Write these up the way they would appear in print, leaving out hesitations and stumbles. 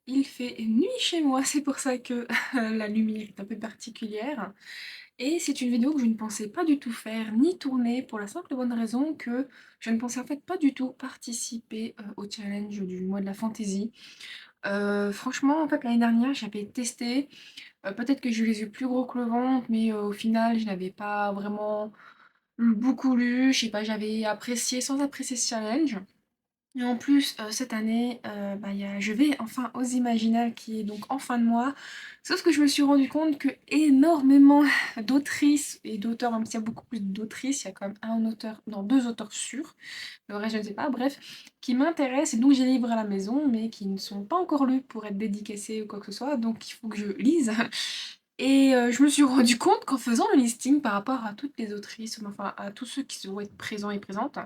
Il fait nuit chez moi, c'est pour ça que la lumière est un peu particulière. Et c'est une vidéo que je ne pensais pas du tout faire, ni tourner, pour la simple et bonne raison que je ne pensais en fait pas du tout participer au challenge du mois de la fantasy. Franchement, en fait, l'année dernière, j'avais testé. Peut-être que j'ai eu les yeux plus gros que le ventre, mais au final, je n'avais pas vraiment beaucoup lu. Je sais pas, j'avais apprécié sans apprécier ce challenge. Et en plus, cette année, je vais enfin aux Imaginales qui est donc en fin de mois. Sauf que je me suis rendu compte que énormément d'autrices et d'auteurs, même s'il y a beaucoup plus d'autrices, il y a quand même un auteur, non, deux auteurs sûrs, le reste je ne sais pas, bref, qui m'intéressent et donc j'ai les livres à la maison, mais qui ne sont pas encore lus pour être dédicacés ou quoi que ce soit, donc il faut que je lise. Et je me suis rendu compte qu'en faisant le listing par rapport à toutes les autrices, enfin à tous ceux qui vont être présents et présentes,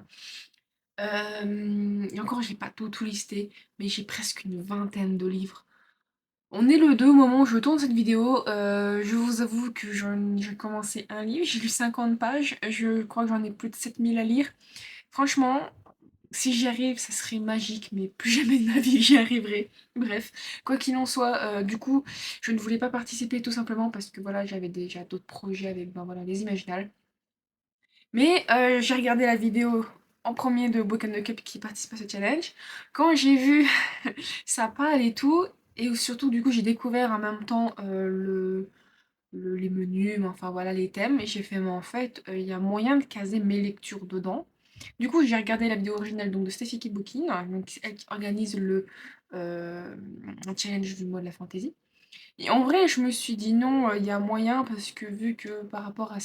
et encore, j'ai pas tout listé, mais j'ai presque une vingtaine de livres. On est le 2 au moment où je tourne cette vidéo. Je vous avoue que j'ai commencé un livre, j'ai lu 50 pages, je crois que j'en ai plus de 7000 à lire. Franchement, si j'y arrive, ça serait magique, mais plus jamais de ma vie j'y arriverai. Bref, quoi qu'il en soit, du coup, je ne voulais pas participer tout simplement parce que voilà, j'avais déjà d'autres projets avec ben, voilà, les Imaginales. Mais j'ai regardé la vidéo en premier de Book and the Cup qui participe à ce challenge. Quand j'ai vu sa pâle et tout, et surtout du coup j'ai découvert en même temps les menus, mais enfin voilà les thèmes, et j'ai fait mais en fait il y a moyen de caser mes lectures dedans. Du coup j'ai regardé la vidéo originale donc, de Steffi Booking, donc elle qui organise euh, challenge du mois de la fantasy. Et en vrai je me suis dit non, il y a moyen parce que vu que par rapport à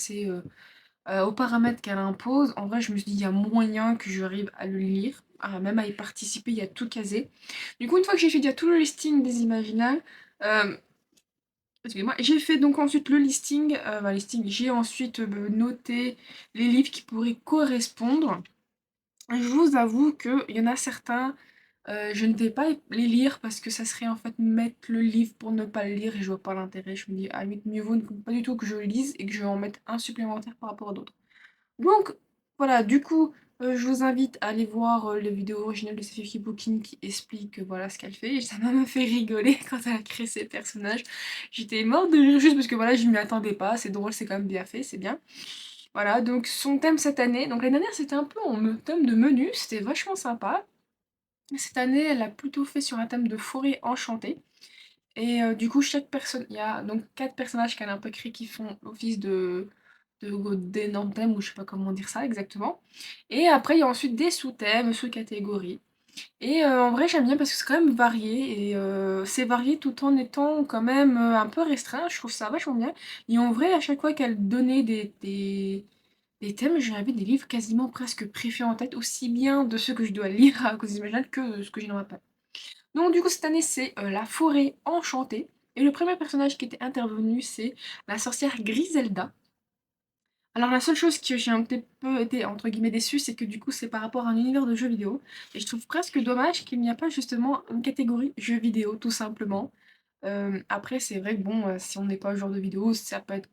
aux paramètres qu'elle impose, en vrai, je me suis dit, il y a moyen que j'arrive à le lire, même à y participer, il y a tout casé. Du coup, une fois que j'ai fait déjà tout le listing des Imaginales, euh, excusez-moi, j'ai fait donc ensuite le listing, j'ai ensuite noté les livres qui pourraient correspondre. Je vous avoue qu'il y en a certains, je ne vais pas les lire parce que ça serait en fait mettre le livre pour ne pas le lire et je vois pas l'intérêt. Je me dis, ah oui, mieux vaut pas du tout que je le lise et que je en mette un supplémentaire par rapport à d'autres. Donc voilà, du coup, je vous invite à aller voir les vidéos originales de Sophie Booking qui explique voilà ce qu'elle fait. Et ça m'a fait rigoler quand elle a créé ses personnages. J'étais morte de rire juste parce que voilà, je m'y attendais pas. C'est drôle, c'est quand même bien fait, c'est bien. Voilà, donc son thème cette année. Donc l'année dernière, c'était un peu en thème de menu, c'était vachement sympa. Cette année, elle a plutôt fait sur un thème de forêt enchantée. Et du coup, chaque personne, il y a donc quatre personnages qu'elle a un peu créés qui font office d'énormes thèmes, ou je sais pas comment dire ça exactement. Et après, il y a ensuite des sous-thèmes, sous-catégories. Et en vrai, j'aime bien parce que c'est quand même varié, et c'est varié tout en étant quand même un peu restreint, je trouve ça vachement bien. Et en vrai, à chaque fois qu'elle donnait des thèmes, j'avais des livres quasiment presque préfaits en tête, aussi bien de ceux que je dois lire à cause d'Imagine que de ce que j'ai dans ma tête. Donc du coup cette année c'est la forêt enchantée. Et le premier personnage qui était intervenu c'est la sorcière Griselda. Alors la seule chose que j'ai un petit peu été entre guillemets déçue c'est que du coup c'est par rapport à un univers de jeux vidéo. Et je trouve presque dommage qu'il n'y a pas justement une catégorie jeux vidéo tout simplement. Après c'est vrai que bon si on n'est pas joueur de vidéo ça peut être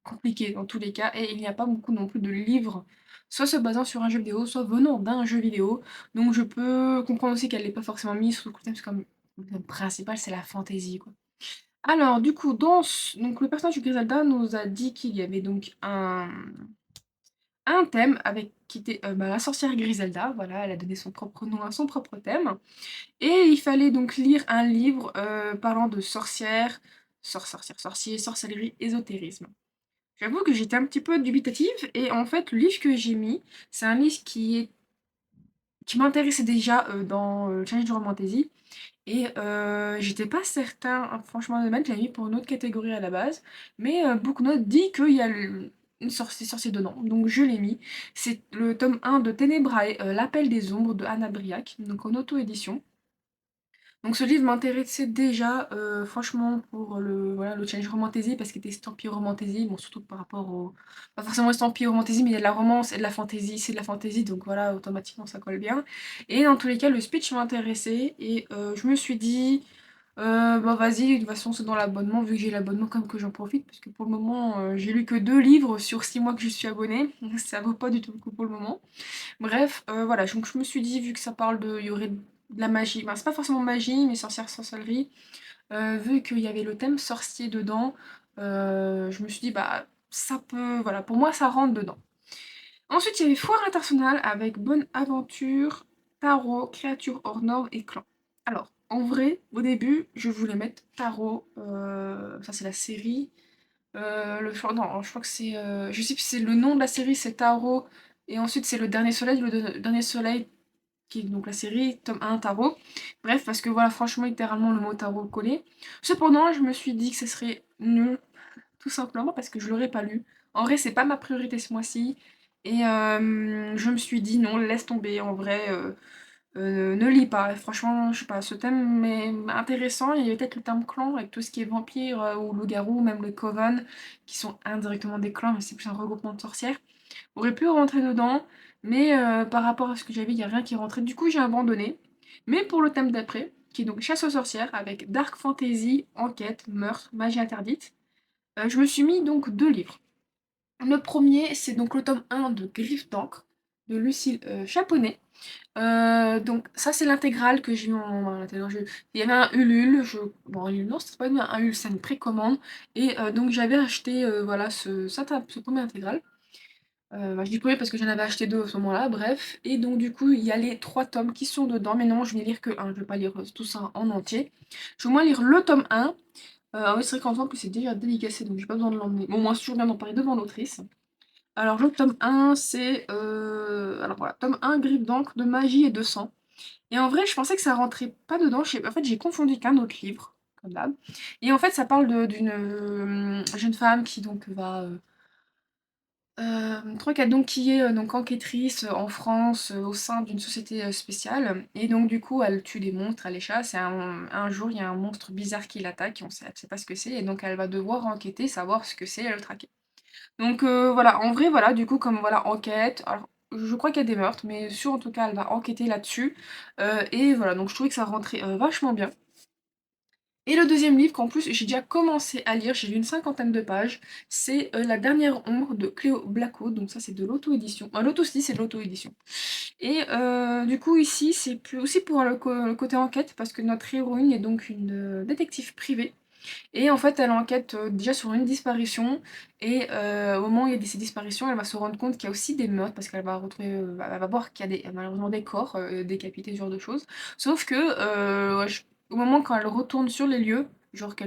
compliqué dans tous les cas. Et il n'y a pas beaucoup non plus de livres soit se basant sur un jeu vidéo, soit venant d'un jeu vidéo. Donc je peux comprendre aussi qu'elle n'est pas forcément mise sous le thème, parce que comme le thème principal, c'est la fantasy, quoi. Alors, du coup, donc, le personnage de Griselda nous a dit qu'il y avait donc un thème avec qui était la sorcière Griselda. Voilà, elle a donné son propre nom à son propre thème. Et il fallait donc lire un livre parlant de sorcières, sorciers, sorcellerie, ésotérisme. J'avoue que j'étais un petit peu dubitative et en fait le livre que j'ai mis, c'est un livre qui m'intéressait déjà dans le challenge de Romantaisie. Et j'étais pas certain, hein, franchement, de mettre, je l'ai mis pour une autre catégorie à la base. Mais beaucoup de notes dit qu'il y a une sorcier dedans, donc je l'ai mis. C'est le tome 1 de Ténébrae, L'appel des ombres de Anna Briac, donc en auto-édition. Donc ce livre m'intéressait déjà, franchement, pour voilà, le challenge Romantaisie, parce qu'il était estampillé Romantaisie, bon, surtout par rapport au... Pas forcément estampillé Romantaisie, mais il y a de la romance et de la fantaisie, c'est de la fantaisie, donc voilà, automatiquement ça colle bien. Et dans tous les cas, le speech m'intéressait, et je me suis dit, bah vas-y, de toute façon c'est dans l'abonnement, vu que j'ai l'abonnement, comme que j'en profite, parce que pour le moment, j'ai lu que 2 livres sur 6 mois que je suis abonnée, ça vaut pas du tout le coup pour le moment. Bref, voilà, donc je me suis dit, vu que ça parle de... Il y aurait de la magie. Ben, c'est pas forcément magie, mais sorcière, sorcellerie. Vu qu'il y avait le thème sorcier dedans, je me suis dit, bah, ça peut, voilà, pour moi, ça rentre dedans. Ensuite, il y avait Foire internationale avec Bonne Aventure, Tarot, Créatures hors normes et Clan. Alors, en vrai, au début, je voulais mettre Tarot, ça c'est la série. Non, je crois que c'est. Je sais plus, c'est le nom de la série, c'est Tarot. Et ensuite, c'est le Dernier Soleil, Dernier Soleil, qui est donc la série, tome 1, Tarot. Bref, parce que voilà, franchement, littéralement, le mot Tarot collé. Cependant, je me suis dit que ce serait nul, tout simplement parce que je l'aurais pas lu. En vrai, c'est pas ma priorité ce mois-ci. Et je me suis dit non, laisse tomber. En vrai, ne lis pas. Franchement, je sais pas, ce thème est intéressant. Il y a peut-être le thème clan avec tout ce qui est vampire ou loup-garou, même les coven, qui sont indirectement des clans, mais c'est plus un regroupement de sorcières. Aurait pu rentrer dedans, mais par rapport à ce que j'avais, il n'y a rien qui rentrait. Du coup, j'ai abandonné. Mais pour le thème d'après, qui est donc chasse aux sorcières, avec dark fantasy, enquête, meurtre, magie interdite, je me suis mis donc deux livres. Le premier, c'est donc le tome 1 de Griffe d'encre de Lucille Chaponnet. Donc ça c'est l'intégrale que j'ai eu en intégrale. Il y avait un Ulule, bon Ulule non c'était pas un Ulule, c'est une précommande. Et donc j'avais acheté voilà ce premier intégral. Bah, je dis premier parce que j'en avais acheté deux à ce moment-là, bref. Et donc du coup il y a les trois tomes qui sont dedans, mais non je vais lire que un, je vais pas lire tout ça en entier. Je vais au moins lire le tome 1. Ah oui c'est vrai qu'en temps que c'est déjà dédicacé donc j'ai pas besoin de l'emmener. Bon moi c'est toujours bien d'en parler devant l'autrice. Alors le tome 1 c'est... Alors voilà, tome 1 Griffe d'encre de magie et de sang. Et en vrai, je pensais que ça rentrait pas dedans. En fait, j'ai confondu qu'un autre livre, comme d'hab. Et en fait, ça parle d'une jeune femme qui donc va. Je crois qu'elle donc qui est donc enquêtrice en France au sein d'une société spéciale. Et donc du coup, elle tue des monstres, elle les chasse. Et un jour, il y a un monstre bizarre qui l'attaque. Elle sait pas ce que c'est. Et donc elle va devoir enquêter, savoir ce que c'est, et le traquer. Donc voilà, en vrai, voilà, du coup, comme voilà, enquête. Alors, je crois qu'il y a des meurtres, mais sûr, en tout cas, elle va enquêter là-dessus. Et voilà, donc je trouvais que ça rentrait vachement bien. Et le deuxième livre, qu'en plus j'ai déjà commencé à lire, j'ai lu une cinquantaine de pages, c'est La dernière ombre de Cléo Blackwood, donc ça c'est de l'auto-édition. L'auto-style c'est de l'auto-édition. Et du coup ici c'est plus aussi pour le côté enquête, parce que notre héroïne est donc une détective privée. Et en fait, elle enquête déjà sur une disparition. Et au moment où il y a ces disparitions, elle va se rendre compte qu'il y a aussi des meurtres parce qu'elle va retrouver, elle va voir qu'il y a malheureusement des corps décapités, ce genre de choses. Sauf que ouais, au moment quand elle retourne sur les lieux, genre il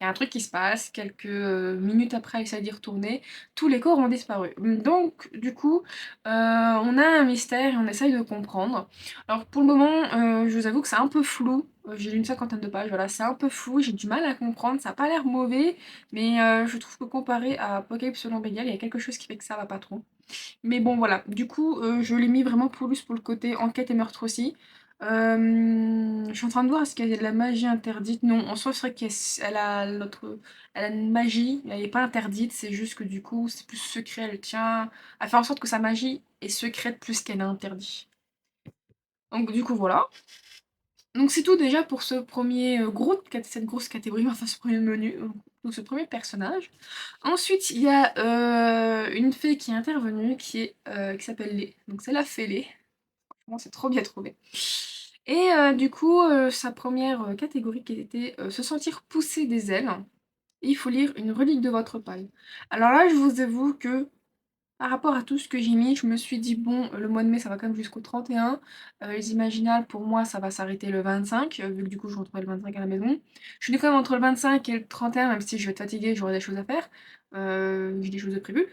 y a un truc qui se passe, quelques minutes après, elle essaie d'y retourner, tous les corps ont disparu. Donc, du coup, on a un mystère et on essaye de comprendre. Alors pour le moment, je vous avoue que c'est un peu flou. J'ai lu une cinquantaine de pages, voilà, c'est un peu flou, j'ai du mal à comprendre, ça a pas l'air mauvais, mais je trouve que comparé à Apocalypse selon Bélial, il y a quelque chose qui fait que ça va pas trop. Mais bon voilà, du coup, je l'ai mis vraiment plus pour le côté enquête et meurtre aussi. Je suis en train de voir est-ce qu'il y a de la magie interdite. Non, en soi, c'est vrai elle a une magie, mais elle n'est pas interdite, c'est juste que du coup, c'est plus secret, elle tient à faire en sorte que sa magie est secrète plus qu'elle est interdite. Donc du coup, voilà. Donc c'est tout déjà pour ce premier cette grosse catégorie, enfin ce premier menu, donc ce premier personnage. Ensuite, il y a une fée qui est intervenue qui s'appelle Lé. Donc c'est la fée Lé. Franchement, c'est trop bien trouvé. Et du coup, sa première catégorie qui était se sentir pousser des ailes. Et il faut lire une relique de votre paille. Alors là, je vous avoue que par rapport à tout ce que j'ai mis, je me suis dit, bon, le mois de mai, ça va quand même jusqu'au 31. Les Imaginales, pour moi, ça va s'arrêter le 25, vu que du coup, je retrouverai le 25 à la maison. Je suis quand même entre le 25 et le 31, même si je vais être fatiguée, j'aurai des choses à faire. J'ai des choses de prévues.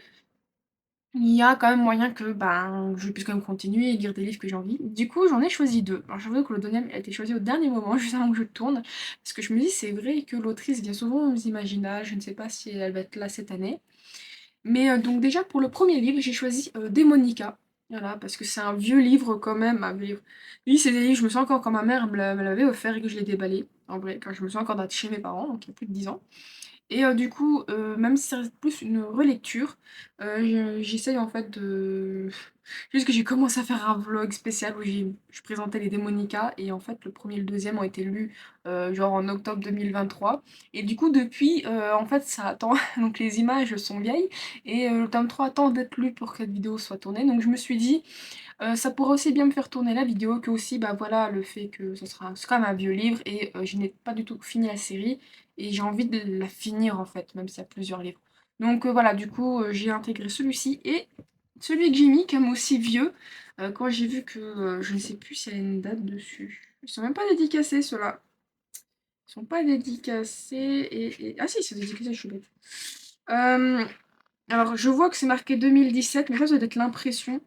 Il y a quand même moyen que ben, je puisse quand même continuer et lire des livres que j'ai envie. Du coup, j'en ai choisi deux. Alors, j'avoue que le deuxième a été choisi au dernier moment, juste avant que je tourne. Parce que je me dis, c'est vrai que l'autrice vient souvent aux Imaginales. Je ne sais pas si elle va être là cette année. Mais donc déjà pour le premier livre, j'ai choisi Démonica. Voilà, parce que c'est un vieux livre quand même, un vieux livre. Oui, c'est des livres, je me sens encore quand ma mère me l'avait offert et que je l'ai déballé. En vrai, quand je me sens encore d'être chez mes parents, donc il y a plus de 10 ans. Et du coup, même si ça reste plus une relecture, J'essaye en fait de juste que j'ai commencé à faire un vlog spécial où je présentais les démonicas et en fait le premier et le deuxième ont été lus genre en octobre 2023 et du coup depuis en fait ça attend donc les images sont vieilles et le tome 3 attend d'être lu pour que cette vidéo soit tournée donc je me suis dit ça pourrait aussi bien me faire tourner la vidéo que aussi bah voilà le fait que c'est quand même un vieux livre et je n'ai pas du tout fini la série et j'ai envie de la finir en fait même s'il y a plusieurs livres. Donc voilà, du coup, j'ai intégré celui-ci et celui que j'ai mis comme aussi vieux, quand j'ai vu que je ne sais plus s'il y a une date dessus. Ils sont même pas dédicacés, ceux-là. Ils sont pas dédicacés Ah si, c'est dédicacé, je suis bête. Euh, alors, je vois que c'est marqué 2017, mais ça doit être l'impression.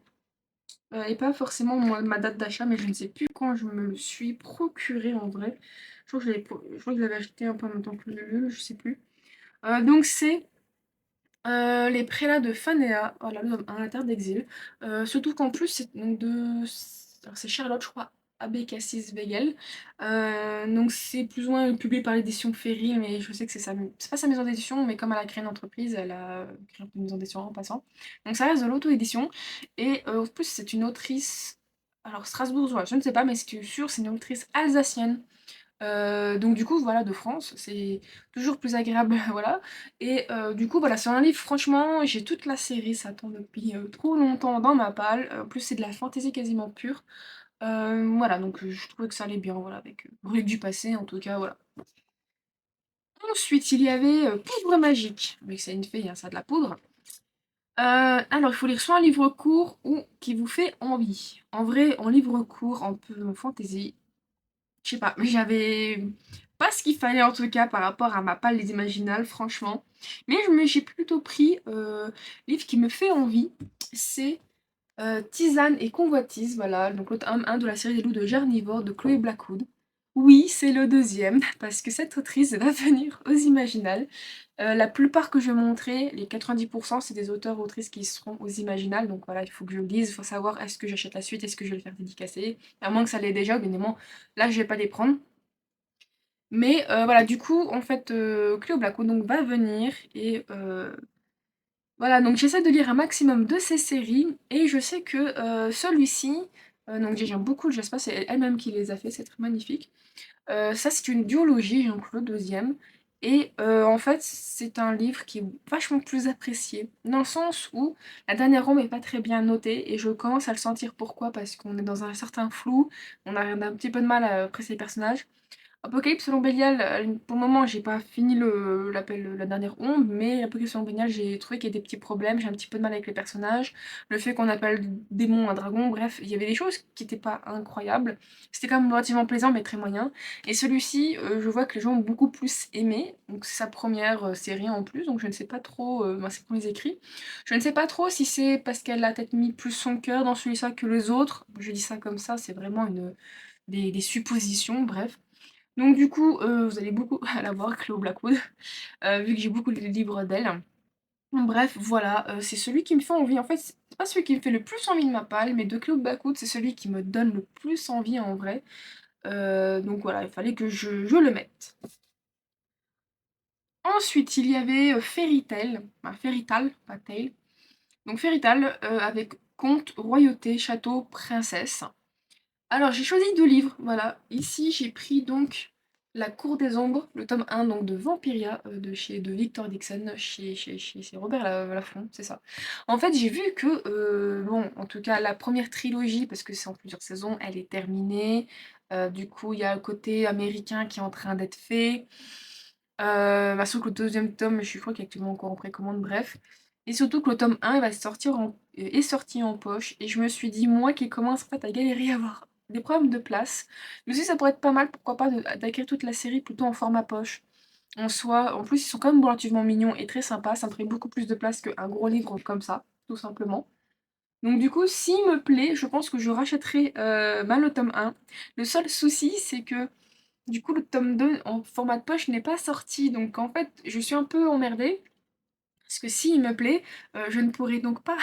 Et pas forcément ma date d'achat, mais je ne sais plus quand je me le suis procuré en vrai. Je crois que je l'avais acheté un peu en même temps que le je sais plus. Donc c'est les prélats de Phanéa, voilà, un la terre d'exil. Surtout qu'en plus, c'est donc alors, c'est Charlotte, je crois, Abécassis Weigel. Donc c'est plus ou moins publié par l'édition Ferry, mais je sais que c'est pas sa maison d'édition, mais comme elle a créé une entreprise, elle a créé une maison d'édition en passant. Donc ça reste de l'auto-édition. Et en plus, c'est une autrice, alors strasbourgeoise, je ne sais pas, mais c'est sûr, c'est une autrice alsacienne. Donc du coup, voilà, de France, c'est toujours plus agréable, voilà. Et du coup, voilà, c'est un livre, franchement, j'ai toute la série, ça tombe depuis trop longtemps dans ma palle. En plus, c'est de la fantaisie quasiment pure. Voilà, donc je trouvais que ça allait bien, voilà, avec Reliques du passé, en tout cas, voilà. Ensuite, il y avait Poudre magique, mais c'est une fille, hein, ça a de la poudre. Alors, il faut lire soit un livre court ou qui vous fait envie. En vrai, en livre court, un peu en fantaisie, je sais pas, mais j'avais pas ce qu'il fallait en tout cas par rapport à ma palle des Imaginales, franchement. Mais j'ai plutôt pris livre qui me fait envie. C'est Tisane et Convoitise, voilà, donc le tome 1 de la série des loups de Jarnivore de Chloé Blackwood. Oui, c'est le deuxième, parce que cette autrice va venir aux Imaginales. La plupart que je vais montrer, les 90%, c'est des auteurs-autrices qui seront aux Imaginales, donc voilà, il faut que je le lise, il faut savoir est-ce que j'achète la suite, est-ce que je vais le faire dédicacer, à moins que ça l'ait déjà, bien évidemment, là je vais pas les prendre. Mais voilà, du coup, en fait, Cléo Blackwood donc, va venir et voilà, donc j'essaie de lire un maximum de ces séries et je sais que celui-ci, donc j'aime beaucoup le Jasper, c'est elle-même qui les a fait, c'est très magnifique. Ça, c'est une duologie, donc le deuxième. Et en fait, c'est un livre qui est vachement plus apprécié, dans le sens où la dernière ombre n'est pas très bien notée, et je commence à le sentir pourquoi, parce qu'on est dans un certain flou, on a un petit peu de mal à apprécier les personnages. Apocalypse selon Bélial, pour le moment, j'ai pas fini la dernière ombre, mais Apocalypse selon Bélial, j'ai trouvé qu'il y a des petits problèmes, j'ai un petit peu de mal avec les personnages, le fait qu'on appelle démon un dragon, bref, il y avait des choses qui étaient pas incroyables. C'était quand même relativement plaisant, mais très moyen. Et celui-ci, je vois que les gens ont beaucoup plus aimé, donc c'est sa première série en plus, donc je ne sais pas trop, ses premiers écrits. Je ne sais pas trop si c'est parce qu'elle a peut-être mis plus son cœur dans celui-là que les autres. Je dis ça comme ça, c'est vraiment des suppositions, bref. Donc du coup, vous allez beaucoup la voir, Cléo Blackwood, vu que j'ai beaucoup de livres d'elle. Bref, voilà, c'est celui qui me fait envie. En fait, c'est pas celui qui me fait le plus envie de ma palle, mais de Cléo Blackwood, c'est celui qui me donne le plus envie en vrai. Donc voilà, il fallait que je le mette. Ensuite, il y avait Fairy Tail, enfin Fairy Tail, pas Tail. Donc Fairy Tail avec Comte, Royauté, Château, Princesse. Alors, j'ai choisi deux livres, voilà. Ici, j'ai pris donc La Cour des Ombres, le tome 1 donc, de Vampiria, de Victor Dixon, chez Robert Laffont, c'est ça. En fait, j'ai vu que, bon, en tout cas, la première trilogie, parce que c'est en plusieurs saisons, elle est terminée. Du coup, il y a le côté américain qui est en train d'être fait. Sauf que le deuxième tome, je crois qu'il est actuellement encore en précommande, bref. Et surtout que le tome 1 il va est sorti en poche. Et je me suis dit, moi qui commence en fait à galérer à avoir des problèmes de place, mais aussi ça pourrait être pas mal, pourquoi pas, d'acquérir toute la série plutôt en format poche. En soi, en plus ils sont quand même relativement mignons et très sympas, ça me ferait beaucoup plus de place qu'un gros livre comme ça, tout simplement. Donc du coup, s'il me plaît, je pense que je rachèterai le tome 1. Le seul souci, c'est que du coup, le tome 2 en format de poche n'est pas sorti, donc en fait, je suis un peu emmerdée. Parce que s'il me plaît, je ne pourrai donc pas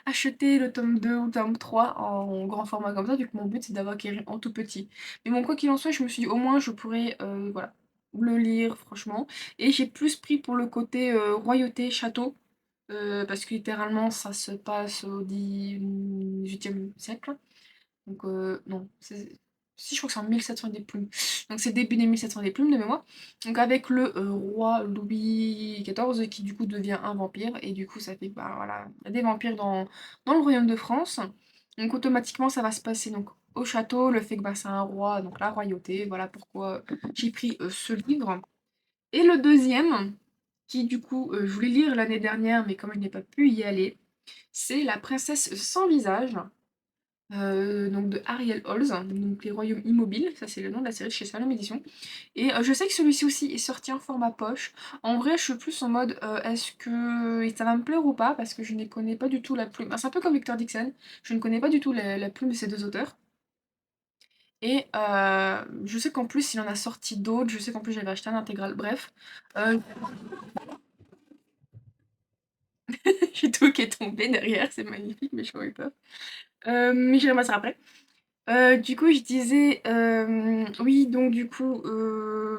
acheter le tome 2 ou le tome 3 en grand format comme ça, vu que mon but c'est d'avoir acquérir en tout petit. Mais bon, quoi qu'il en soit, je me suis dit au moins je pourrais voilà, le lire, franchement. Et j'ai plus pris pour le côté royauté, château. parce que littéralement ça se passe au 18e siècle. Donc non, si je crois que c'est en 1700 des plumes. Donc c'est début des 1700 des plumes de mémoire. Donc avec le roi Louis XIV qui du coup devient un vampire. Et du coup ça fait bah voilà, il y a des vampires dans le royaume de France. Donc automatiquement ça va se passer donc au château, le fait que bah, c'est un roi, donc la royauté, voilà pourquoi j'ai pris ce livre. Et le deuxième, qui du coup je voulais lire l'année dernière, mais comme je n'ai pas pu y aller, c'est La princesse sans visage. Donc de Ariel Holz, donc Les Royaumes Immobiles, ça c'est le nom de la série chez Salom Édition. Et je sais que celui-ci aussi est sorti en format poche. En vrai, je suis plus en mode est-ce que ça va me plaire ou pas, parce que je ne connais pas du tout la plume. Ah, c'est un peu comme Victor Dixon, je ne connais pas du tout la plume de ces deux auteurs. Et je sais qu'en plus il en a sorti d'autres, je sais qu'en plus j'avais acheté un intégral, bref. Euh, j'ai tout qui est tombé derrière, c'est magnifique, mais je n'aurais pas. Mais j'y ramasserai après. Du coup, je disais, oui, donc du coup,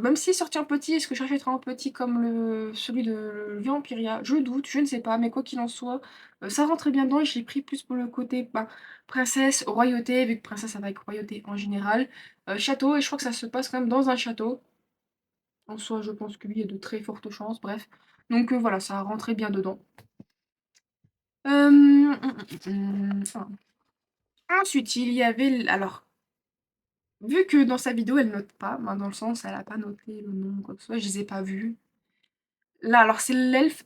même s'il est sorti en petit, est-ce que je rachèterai en petit comme celui de Vampiria? Je doute, je ne sais pas, mais quoi qu'il en soit, ça rentrait bien dedans et je l'ai pris plus pour le côté bah, princesse, royauté, vu que princesse ça va avec royauté en général. Château, et je crois que ça se passe quand même dans un château. En soi, je pense que oui, il y a de très fortes chances, bref. Donc voilà, ça rentrait bien dedans. Ah. Ensuite, il y avait, alors, vu que dans sa vidéo, elle note pas, ben, dans le sens, elle a pas noté le nom, quoi que ce soit, je les ai pas vus. Là, alors, c'est l'elfe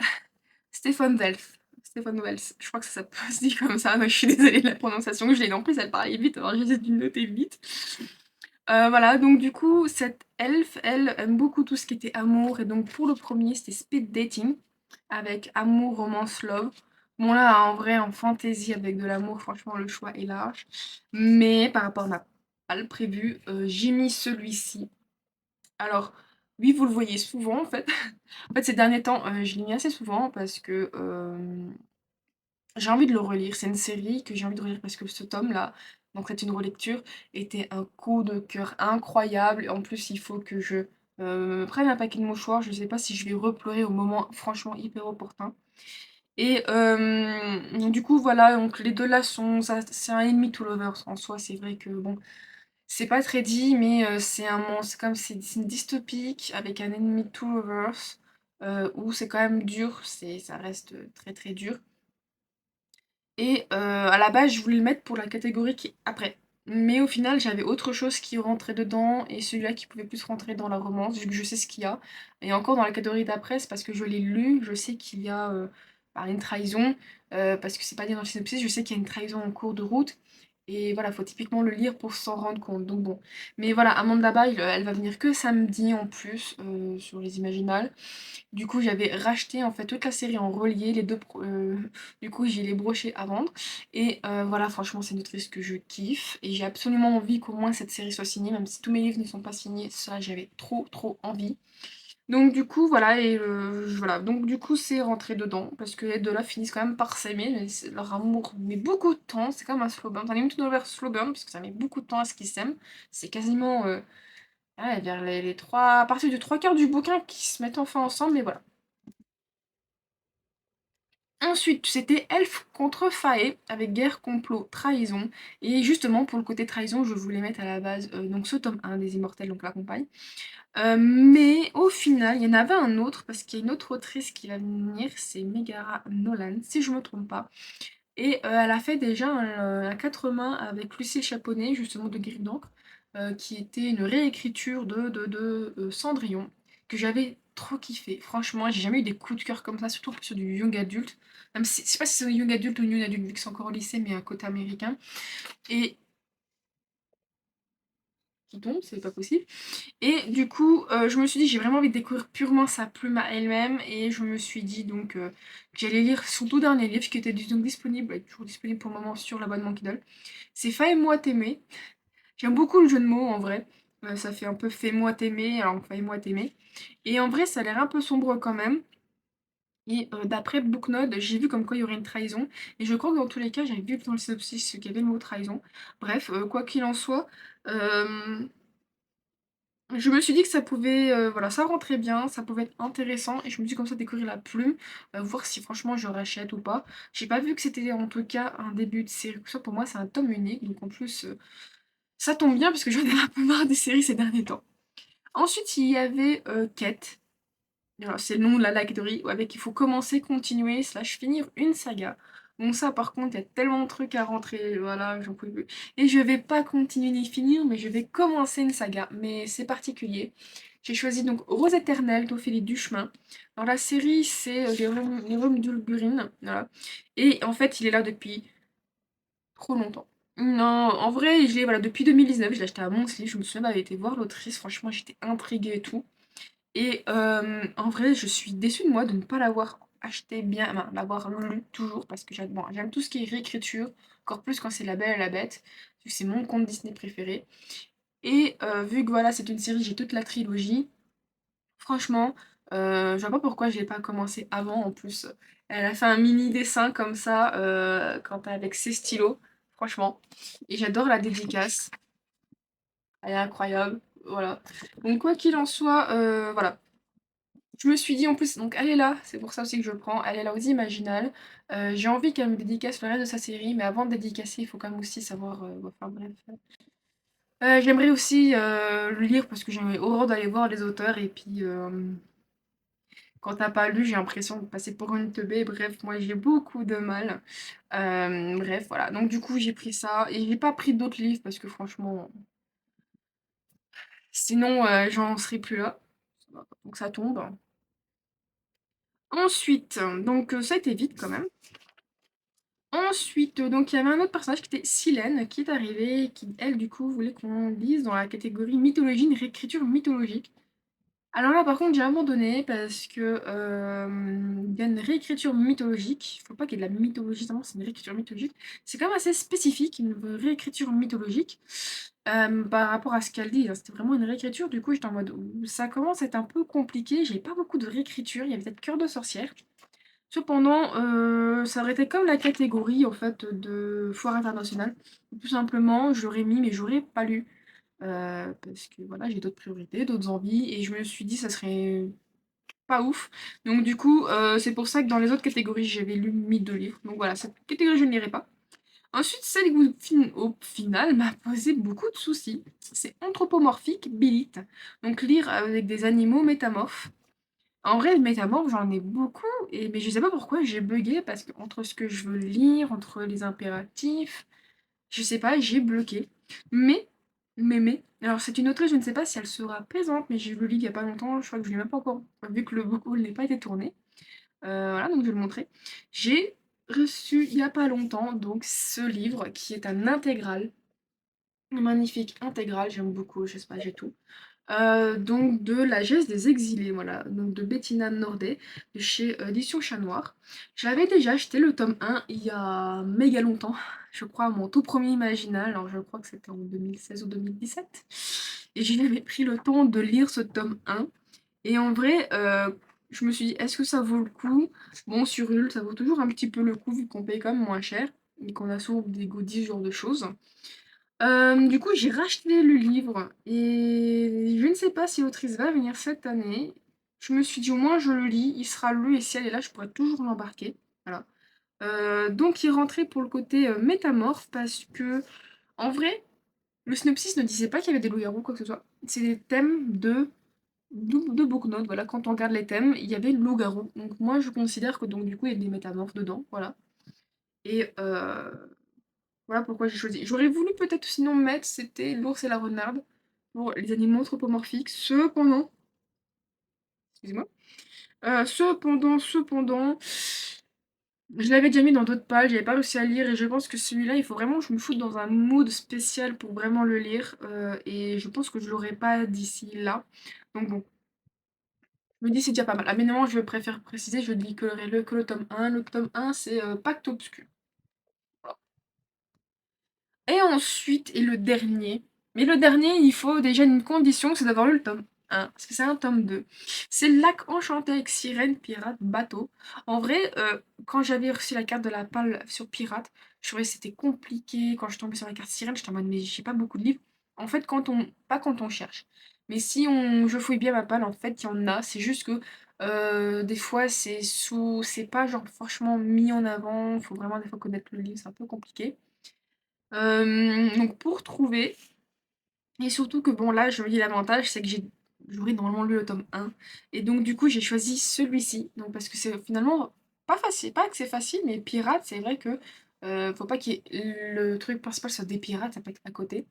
Stéphane Delph. Stéphane Wells. Je crois que ça se dit comme ça, mais je suis désolée de la prononciation. Je l'ai en plus, elle parlait vite, alors j'ai dû noter vite. Voilà, donc du coup, cette elfe, elle aime beaucoup tout ce qui était amour, et donc pour le premier, c'était speed dating, avec amour, romance, love. Bon là, en vrai, en fantasy avec de l'amour, franchement, le choix est large. Mais par rapport à ma pas le prévu, j'ai mis celui-ci. Alors, oui, vous le voyez souvent en fait. En fait, ces derniers temps, je l'ai mis assez souvent parce que j'ai envie de le relire. C'est une série que j'ai envie de relire parce que ce tome-là, donc c'est une relecture, était un coup de cœur incroyable. En plus, il faut que je me prenne un paquet de mouchoirs. Je sais pas si je vais repleurer au moment franchement hyper opportun. Et du coup, voilà, donc les deux là sont. C'est un ennemi to lovers en soi. C'est vrai que bon. C'est pas très dit, mais c'est comme c'est une dystopique avec un ennemi to lovers, où c'est quand même dur, ça reste très très dur. Et à la base, je voulais le mettre pour la catégorie qui est après. Mais au final, j'avais autre chose qui rentrait dedans et celui-là qui pouvait plus rentrer dans la romance, vu que je sais ce qu'il y a. Et encore dans la catégorie d'après, c'est parce que je l'ai lu, je sais qu'il y a bah, une trahison, parce que c'est pas dit dans le synopsis, je sais qu'il y a une trahison en cours de route. Et voilà, faut typiquement le lire pour s'en rendre compte. Donc bon. Mais voilà, Amanda Byle, elle va venir que samedi en plus sur les Imaginales. Du coup, j'avais racheté en fait toute la série en relié, les deux. Du coup, j'ai les brochés à vendre. Et voilà, franchement, c'est une autrice que je kiffe. Et j'ai absolument envie qu'au moins cette série soit signée, même si tous mes livres ne sont pas signés. Ça, j'avais trop, trop envie. Donc du coup, voilà, et voilà. Donc du coup, c'est rentré dedans. Parce que les deux là finissent quand même par s'aimer. Mais leur amour met beaucoup de temps. C'est comme un slow burn. J'en ai même tout vers slow burn, parce que ça met beaucoup de temps à ce qu'ils s'aiment. C'est quasiment. Ouais, vers les trois, à partir du trois quarts du bouquin qui se mettent enfin ensemble, mais voilà. Ensuite, c'était Elfe contre Fae, avec guerre, complot, trahison. Et justement, pour le côté trahison, je voulais mettre à la base donc ce tome 1 des Immortels, donc la compagne. Mais au final, il y en avait un autre, parce qu'il y a une autre autrice qui va venir, c'est Megara Nolan, si je me trompe pas. Et elle a fait déjà un quatre mains avec Lucille Chaponnet, justement de Griffe d'encre, qui était une réécriture de Cendrillon, que j'avais trop kiffé. Franchement, j'ai jamais eu des coups de cœur comme ça, surtout sur du young adulte. Même si, je sais pas si c'est young adulte ou young adulte, vu que c'est encore au lycée, mais un côté américain. Et qui tombe, c'est pas possible. Et du coup, je me suis dit, j'ai vraiment envie de découvrir purement sa plume à elle-même. Et je me suis dit donc que j'allais lire son tout dernier livre qui était donc disponible, toujours disponible pour le moment sur l'abonnement Kindle. C'est Fais-moi t'aimer. J'aime beaucoup le jeu de mots en vrai. Ça fait un peu Fais-moi t'aimer, alors Fais-moi t'aimer. Et en vrai, ça a l'air un peu sombre quand même. Et d'après Booknode, j'ai vu comme quoi il y aurait une trahison. Et je crois que dans tous les cas, j'avais vu dans le synopsis qu'il y avait le mot trahison. Bref, quoi qu'il en soit, euh, Je me suis dit que ça pouvait, voilà, ça rentrait bien, ça pouvait être intéressant et je me suis comme ça découvrir la plume, voir si franchement je rachète ou pas. J'ai pas vu que c'était en tout cas un début de série, ça pour moi c'est un tome unique, donc en plus, ça tombe bien puisque j'en ai un peu marre des séries ces derniers temps. Ensuite, il y avait, Quête. Alors, c'est le nom de la librairie avec il faut commencer, continuer, slash finir une saga. Bon ça par contre, il y a tellement de trucs à rentrer, voilà, j'en peux plus. Et je vais pas continuer ni finir, mais je vais commencer une saga. Mais c'est particulier. J'ai choisi donc Rose éternelle d'Ophélie Duchemin. Dans la série, c'est les Roms d'Ulgurine, voilà. Et en fait, il est là depuis trop longtemps. Non, en vrai, je l'ai, voilà, depuis 2019, je l'ai acheté à Montsli, je me souviens d'avoir été voir l'autrice, franchement, j'étais intriguée et tout. Et en vrai, je suis déçue de moi de ne pas l'avoir acheté bien, enfin, l'avoir lu toujours, parce que j'aime bon, j'aime tout ce qui est réécriture, encore plus quand c'est La Belle et la Bête, vu que c'est mon conte Disney préféré. Et vu que voilà, c'est une série, j'ai toute la trilogie, franchement, je vois pas pourquoi je l'ai pas commencé avant. En plus, elle a fait un mini dessin comme ça, quand avec ses stylos, franchement. Et j'adore la dédicace, elle est incroyable, voilà. Donc quoi qu'il en soit, voilà. Je me suis dit en plus, donc elle est là, c'est pour ça aussi que je le prends, elle est là aux Imaginales. J'ai envie qu'elle me dédicace le reste de sa série, mais avant de dédicacer, il faut quand même aussi savoir. Enfin bref. J'aimerais aussi le lire parce que j'ai horreur d'aller voir les auteurs et puis quand t'as pas lu, j'ai l'impression de passer pour une teubée. Bref, moi j'ai beaucoup de mal. Bref, voilà. Donc du coup, j'ai pris ça et j'ai pas pris d'autres livres parce que franchement, sinon j'en serais plus là. Donc ça tombe. Ensuite, donc ça a été vite quand même. Ensuite, donc il y avait un autre personnage qui était Silène, qui est arrivé et qui, elle, du coup, voulait qu'on lise dans la catégorie mythologie, une réécriture mythologique. Alors là, par contre, j'ai abandonné parce que il y a une réécriture mythologique. Il faut pas qu'il y ait de la mythologie, vraiment, c'est une réécriture mythologique. C'est quand même assez spécifique, une réécriture mythologique par rapport à ce qu'elle dit, hein. C'était vraiment une réécriture. Du coup, j'étais en mode, ouh, ça commence à être un peu compliqué. J'ai pas beaucoup de réécriture. Il y avait peut-être Cœur de sorcière. Cependant, ça aurait été comme la catégorie en fait de foire internationale. Tout simplement, j'aurais mis, mais j'aurais pas lu. Parce que voilà, j'ai d'autres priorités, d'autres envies, et je me suis dit ça serait pas ouf. Donc du coup, c'est pour ça que dans les autres catégories, j'avais lu mis 2 livres. Donc voilà, cette catégorie, je ne lirai pas. Ensuite, celle qui au final m'a posé beaucoup de soucis. C'est anthropomorphique Bilith. Donc lire avec des animaux métamorphes. En vrai, métamorphe, j'en ai beaucoup, mais je sais pas pourquoi j'ai bugué, parce que entre ce que je veux lire, entre les impératifs, je sais pas, j'ai bloqué. Mais, alors c'est une autrice, je ne sais pas si elle sera présente, mais j'ai lu le livre il y a pas longtemps, je crois que je l'ai même pas encore, vu que le book haul n'est pas été tourné. Voilà, donc je vais le montrer. J'ai reçu il y a pas longtemps, donc ce livre, qui est un intégral, un magnifique intégral, j'aime beaucoup, je sais pas, j'ai tout. Donc de La Geste des Exilés, voilà, donc de Bettina Nordet, de chez Éditions Chat Noir. J'avais déjà acheté le tome 1 il y a méga longtemps, je crois, mon tout premier Imaginal, alors je crois que c'était en 2016 ou 2017. Et j'avais pris le temps de lire ce tome 1. Et en vrai, je me suis dit, est-ce que ça vaut le coup? Bon, sur Ulule, ça vaut toujours un petit peu le coup, vu qu'on paye quand même moins cher, et qu'on a souvent des goodies, ce genre de choses. Du coup, j'ai racheté le livre et je ne sais pas si l'autrice va venir cette année. Je me suis dit au moins je le lis, il sera lu et si elle est là, je pourrais toujours l'embarquer. Voilà. Donc il est rentré pour le côté métamorphe parce que en vrai, le synopsis ne disait pas qu'il y avait des loups-garous ou quoi que ce soit. C'est des thèmes de Book Note. Voilà, quand on regarde les thèmes, il y avait loup-garou. Donc moi je considère que donc du coup il y a des métamorphes dedans. Voilà. Et voilà pourquoi j'ai choisi. J'aurais voulu peut-être sinon mettre, c'était l'ours et la renarde pour les animaux anthropomorphiques. Excusez-moi. Cependant, je l'avais déjà mis dans d'autres pages, j'avais pas réussi à lire et je pense que celui-là, il faut vraiment que je me foute dans un mood spécial pour vraiment le lire et je pense que je l'aurai pas d'ici là. Donc bon, je me dis c'est déjà pas mal. Ah mais non, je préfère préciser, je lis que le tome 1. Le tome 1, c'est Pacte Obscur. Et ensuite, et le dernier. Mais le dernier, il faut déjà une condition, c'est d'avoir lu le tome 1, parce que c'est un tome 2. C'est Lac Enchanté avec sirène, pirate, bateau. En vrai, quand j'avais reçu la carte de la palle sur pirate, je trouvais que c'était compliqué. Quand je tombais sur la carte sirène, j'étais en mode, mais j'ai pas beaucoup de livres. En fait, pas quand on cherche. Mais si je fouille bien ma palle, en fait, il y en a. C'est juste que des fois, c'est pas genre franchement mis en avant. Faut vraiment des fois connaître le livre, c'est un peu compliqué. Donc pour trouver, et surtout que bon là, je me dis l'avantage, c'est que j'aurais normalement lu le tome 1. Et donc du coup, j'ai choisi celui-ci. Donc parce que c'est finalement pas facile, pas que c'est facile, mais pirate, c'est vrai que faut pas qu'il y ait le truc principal soit des pirates, ça peut être à côté.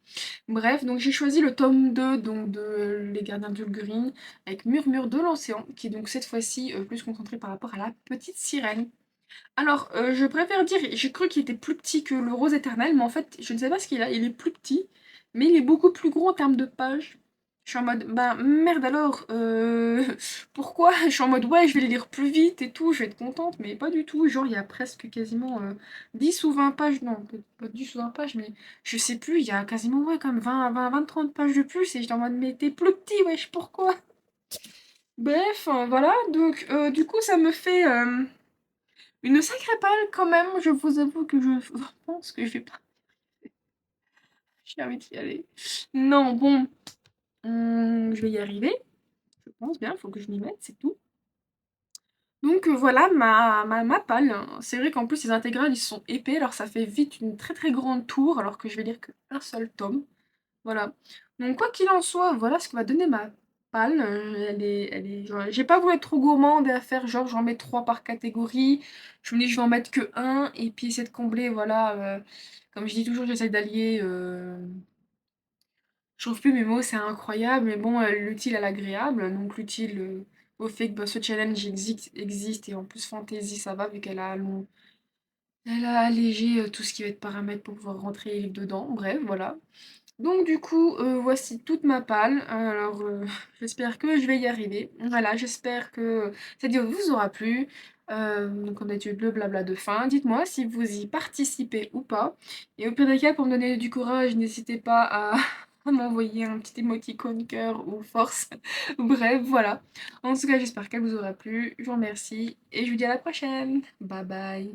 Bref, donc j'ai choisi le tome 2 donc de Les Gardiens du Green avec Murmure de l'Océan, qui est donc cette fois-ci plus concentré par rapport à la petite sirène. Alors, je préfère dire, j'ai cru qu'il était plus petit que le Rose éternel, mais en fait, je ne sais pas ce qu'il a, il est plus petit, mais il est beaucoup plus gros en termes de pages. Je suis en mode, bah merde alors, pourquoi? Je suis en mode, ouais, je vais les lire plus vite et tout, je vais être contente, mais pas du tout. Genre, il y a presque quasiment 10 ou 20 pages, non, pas 10 ou 20 pages, mais je sais plus, il y a quasiment, ouais, comme 20, 30 pages de plus, et j'étais en mode, mais t'es plus petit, wesh, pourquoi? Bref, voilà, donc du coup, ça me fait. Une sacrée palle quand même, je vous avoue que je pense que je vais pas. J'ai envie d'y aller. Non, bon, je vais y arriver. Je pense bien, faut que je m'y mette, c'est tout. Donc voilà ma palle. C'est vrai qu'en plus les intégrales ils sont épais, alors ça fait vite une très très grande tour, alors que je vais lire qu'un seul tome. Voilà. Donc quoi qu'il en soit, voilà ce qui va donner ma palle. J'ai pas voulu être trop gourmande et à faire genre j'en mets 3 par catégorie. Je me dis je vais en mettre que un et puis essayer de combler, voilà. Comme je dis toujours, j'essaie d'allier. Je trouve plus mes mots, c'est incroyable, mais bon, l'utile à l'agréable. Donc l'utile au fait que bah, ce challenge existe et en plus fantasy ça va vu elle a allégé tout ce qui va être paramètres pour pouvoir rentrer les livres dedans. Bref, voilà. Donc du coup, voici toute ma palle. Alors, j'espère que je vais y arriver. Voilà, j'espère que cette vidéo vous aura plu. Donc on a eu le blabla de fin. Dites-moi si vous y participez ou pas. Et au pire des cas, pour me donner du courage, n'hésitez pas à, à m'envoyer un petit émoticône cœur ou force. Bref, voilà. En tout cas, j'espère qu'elle vous aura plu. Je vous remercie et je vous dis à la prochaine. Bye bye.